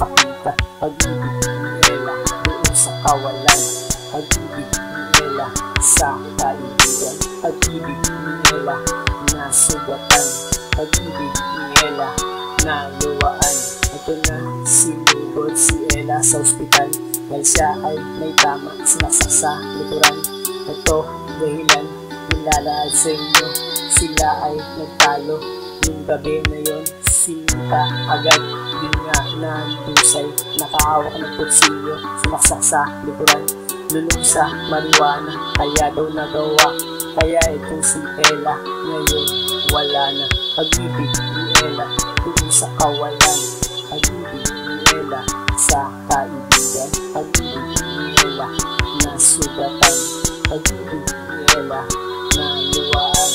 ipakita. Pag-ibig ni Ella doon sa kawalan, pag-ibig ni Ella sa kaibigan, pag-ibig ni Ella na sugatan, pag-ibig ni Ella na luwaan. Ito na sinugod si Ella sa ospital dahil siya ay may tama, sinaksak sa likuran. Ito dahilan nilalaad sa inyo, sila ay nagtalo. Yung gabi na yon, sinita agad, yun nga nandusay, nakahawak ng kutsilyo, sinaksak sa likuran, lulong sa marijuana, kaya daw nagawa. Kaya itong si Ella ngayon wala na. Pag-ibig ni Ella doon sa kawalan, pag-ibig ni Ella sa kaibigan, pag-ibig ni Ella na sugatan, pag-ibig ni Ella na luwaan.